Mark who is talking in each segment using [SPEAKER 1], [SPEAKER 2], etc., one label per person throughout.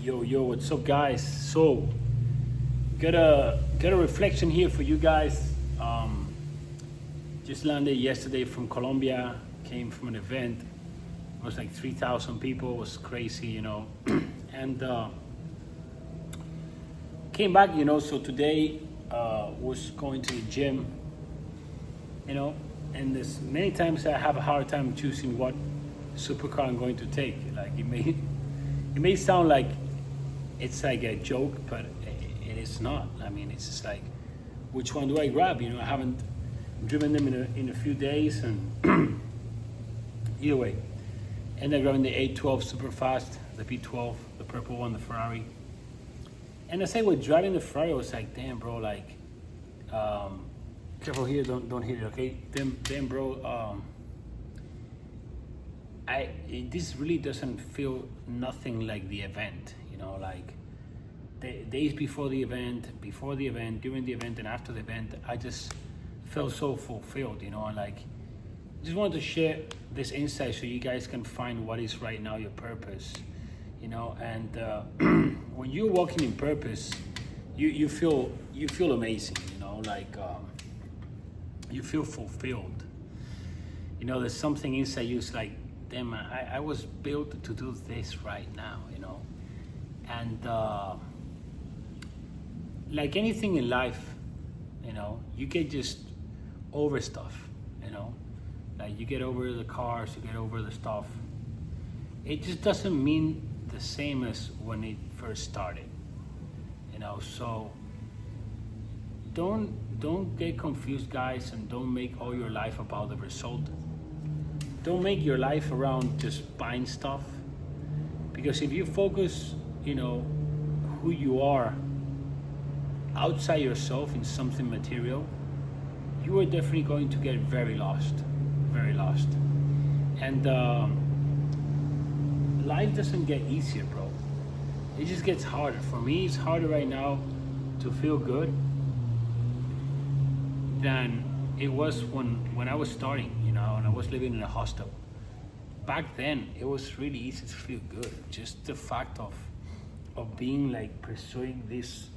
[SPEAKER 1] Yo, what's up, guys? So, got a reflection here for you guys. Just landed yesterday from Colombia. Came from an event. It was like 3,000 people. It was crazy. And came back. So today was going to the gym. And there's many times I have a hard time choosing what supercar I'm going to take. Like it may sound like it's like a joke, but it is not. I mean, it's just like, which one do I grab? I haven't driven them in a few days, and either way, ended up grabbing the 812 super fast, the P12, the purple one, the Ferrari. And I say, with driving the Ferrari, I was like, damn, bro, like, careful here, don't hit it, okay? Damn, bro. This really doesn't feel nothing like the event, like the days before the event, during the event, and after the event. I just felt so fulfilled, and like, just wanted to share this insight so you guys can find what is right now your purpose, and when you're walking in purpose, you feel amazing, like you feel fulfilled. There's something inside you. It's like, damn, I was built to do this right now, and like anything in life, you get just over stuff, like you get over the cars, you get over the stuff. It just doesn't mean the same as when it first started, so don't get confused, guys, and don't make all your life about the result. Don't make your life around just buying stuff, because if you focus, who you are outside yourself in something material, you are definitely going to get very lost. And life doesn't get easier, bro. It just gets harder. For me, it's harder right now to feel good than it was when I was starting, and I was living in a hostel. Back then, it was really easy to feel good. Just the fact of being like pursuing this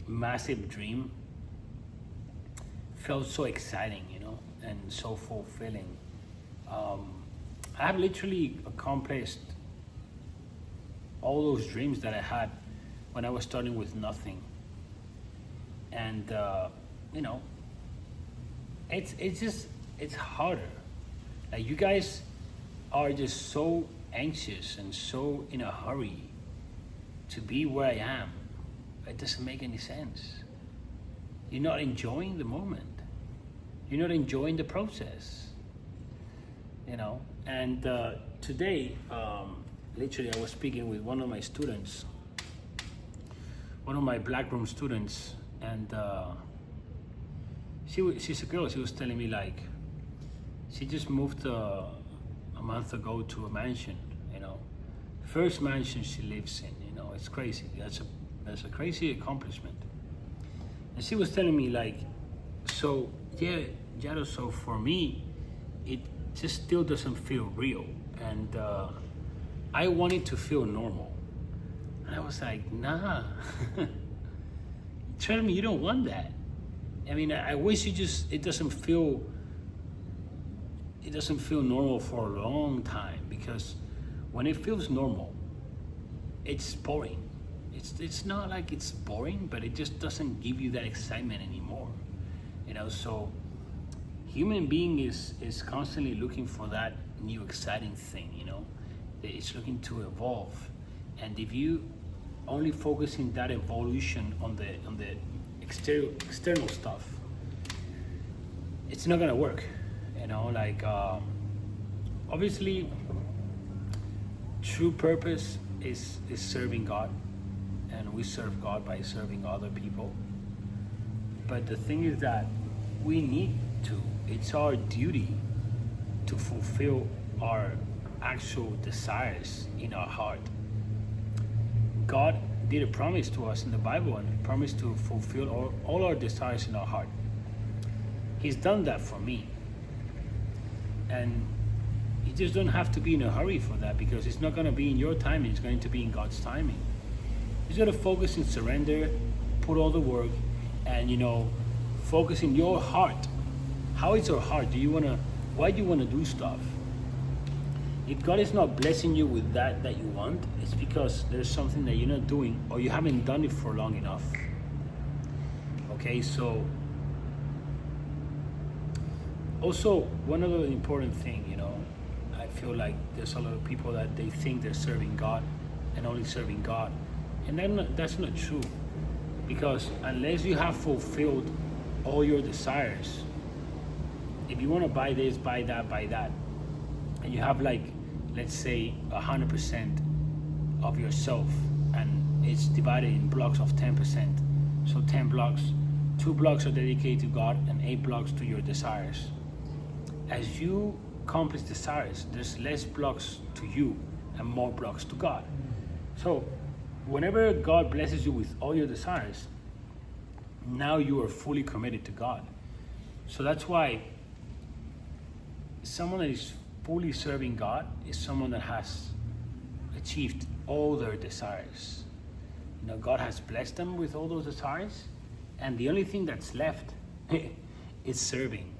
[SPEAKER 1] massive dream felt so exciting, and so fulfilling. I have literally accomplished all those dreams that I had when I was starting with nothing. And it's harder. Like, you guys are just so anxious and so in a hurry to be where I am. It doesn't make any sense. You're not enjoying the moment. You're not enjoying the process. And today, literally, I was speaking with one of my students, one of my black room students, and she's a girl. She was telling me, like, she just moved a month ago to a mansion, first mansion she lives in. It's crazy. That's a crazy accomplishment. And she was telling me, like, so yeah, Llados, so for me, it just still doesn't feel real, and I want it to feel normal. And I was like, nah. Tell me you don't want that. I mean, I wish it doesn't feel normal for a long time, because when it feels normal, it's boring. It's not like it's boring, but it just doesn't give you that excitement anymore. So human being is constantly looking for that new exciting thing, It's looking to evolve. And if you only focus in that evolution on the external stuff, it's not gonna work. Like, obviously true purpose is serving God, and we serve God by serving other people. But the thing is that it's our duty to fulfill our actual desires in our heart. God did a promise to us in the Bible, and He promised to fulfill all our desires in our heart. He's done that for me. And you just don't have to be in a hurry for that, because it's not going to be in your timing, it's going to be in God's timing. You just gotta focus and surrender, put all the work, and focus in your heart. How is your heart? Why do you wanna do stuff? If God is not blessing you with that you want, it's because there's something that you're not doing or you haven't done it for long enough. Okay, so also one other important thing, I feel like there's a lot of people that they think they're serving God and only serving God. And that's not true. Because unless you have fulfilled all your desires, if you want to buy this, buy that, and you have let's say 100% of yourself, and it's divided in blocks of 10%. So 10 blocks, 2 blocks are dedicated to God and 8 blocks to your desires. As you accomplish desires, there's less blocks to you and more blocks to God. So whenever God blesses you with all your desires, now you are fully committed to God. So that's why someone that is fully serving God is someone that has achieved all their desires. God has blessed them with all those desires, and the only thing that's left is serving,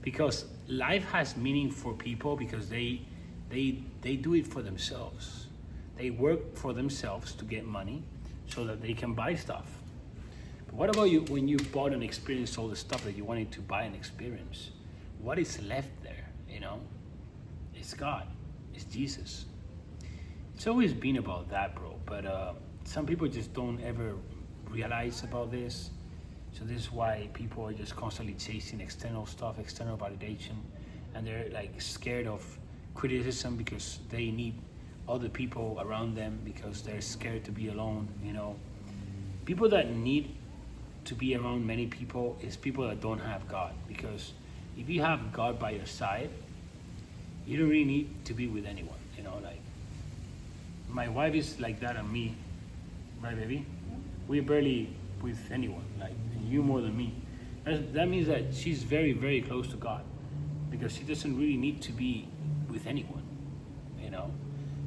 [SPEAKER 1] because life has meaning for people because they do it for themselves. They work for themselves to get money so that they can buy stuff. But what about you when you bought and experienced all the stuff that you wanted to buy and experience? What is left there, It's God. It's Jesus. It's always been about that, bro. But some people just don't ever realize about this. So this is why people are just constantly chasing external stuff, external validation, and they're scared of criticism because they need other people around them because they're scared to be alone. People that need to be around many people is people that don't have God, because if you have God by your side, you don't really need to be with anyone. My wife is like that on me, right, baby? We're barely with anyone, you more than me. That means that she's very, very close to God, because she doesn't really need to be with anyone.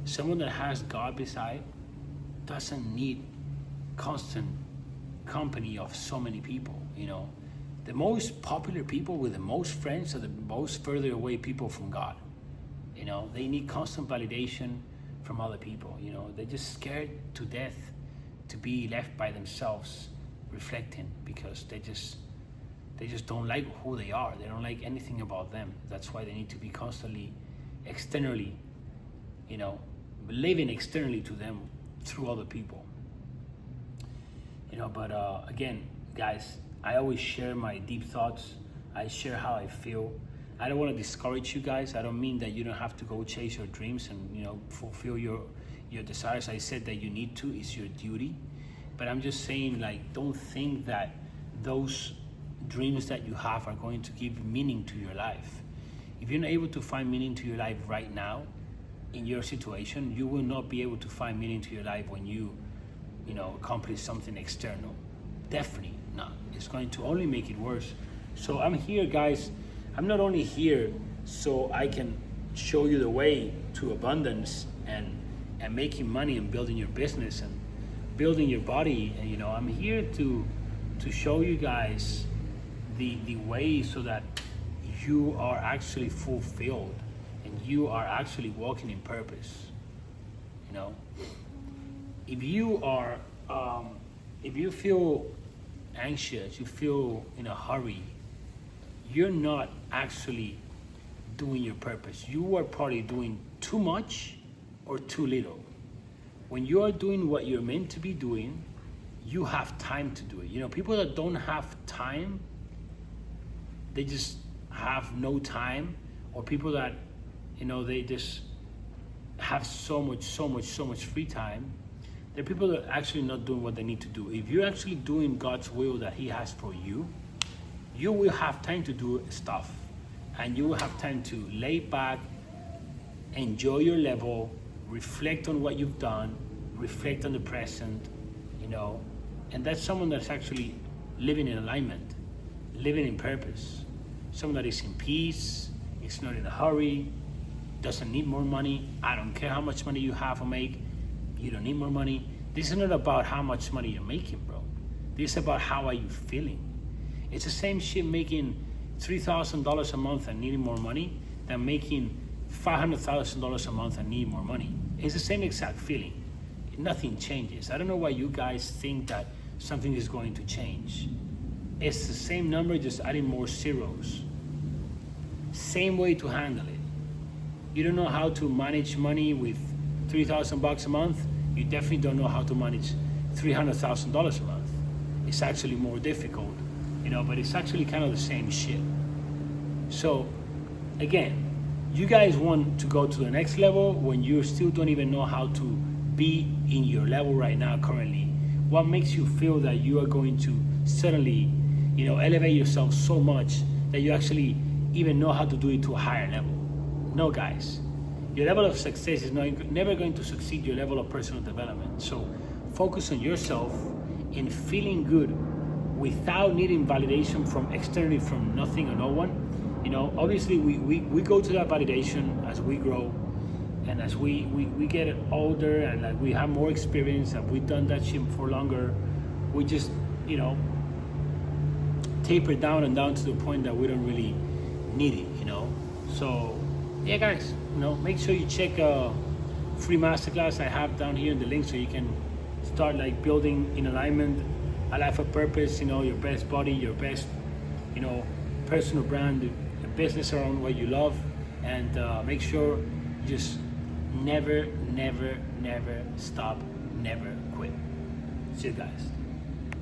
[SPEAKER 1] Someone that has God beside doesn't need constant company of so many people. The most popular people with the most friends are the most further away people from God. They need constant validation from other people. They're just scared to death to be left by themselves reflecting, because they just don't like who they are. They don't like anything about them. That's why they need to be constantly externally, living externally to them through other people. But again, guys, I always share my deep thoughts. I share how I feel. I don't want to discourage you guys. I don't mean that you don't have to go chase your dreams and fulfill your desires. I said that you need to. It's your duty. But I'm just saying, don't think that those dreams that you have are going to give meaning to your life. If you're not able to find meaning to your life right now in your situation, you will not be able to find meaning to your life when you accomplish something external. Definitely not. It's going to only make it worse. So I'm here, guys. I'm not only here so I can show you the way to abundance and making money and building your business and building your body. And I'm here to show you guys the way so that you are actually fulfilled and you are actually walking in purpose. If you are if you feel anxious, you feel in a hurry, you're not actually doing your purpose. You are probably doing too much or too little. When you are doing what you're meant to be doing, you have time to do it. People that don't have time, they just have no time, or people that, they just have so much free time. They're people that are actually not doing what they need to do. If you're actually doing God's will that He has for you, you will have time to do stuff, and you will have time to lay back, enjoy your level, reflect on what you've done, reflect on the present, and that's someone that's actually living in alignment, living in purpose. Someone that is in peace, is not in a hurry, doesn't need more money. I don't care how much money you have or make, you don't need more money. This is not about how much money you're making, bro. This is about how are you feeling. It's the same shit making $3,000 a month and needing more money than making $500,000 a month and need more money. It's the same exact feeling. Nothing changes. I don't know why you guys think that something is going to change. It's the same number, just adding more zeros. Same way to handle it. You don't know how to manage money with $3,000 a month. You definitely don't know how to manage $300,000 a month. It's actually more difficult, but it's actually kind of the same shit. So again, you guys want to go to the next level when you still don't even know how to be in your level right now currently. What makes you feel that you are going to suddenly, elevate yourself so much that you actually even know how to do it to a higher level? No, guys. Your level of success is never going to succeed your level of personal development. So focus on yourself in feeling good without needing validation from externally, from nothing or no one. Obviously we go to that validation as we grow and as we get older and like we have more experience and we've done that shit for longer. We just, taper down and down to the point that we don't really need it, So yeah, guys, make sure you check a free masterclass I have down here in the link so you can start like building in alignment, a life of purpose, your best body, your best, personal brand, a business around what you love, and make sure you just never stop, never quit. See you guys.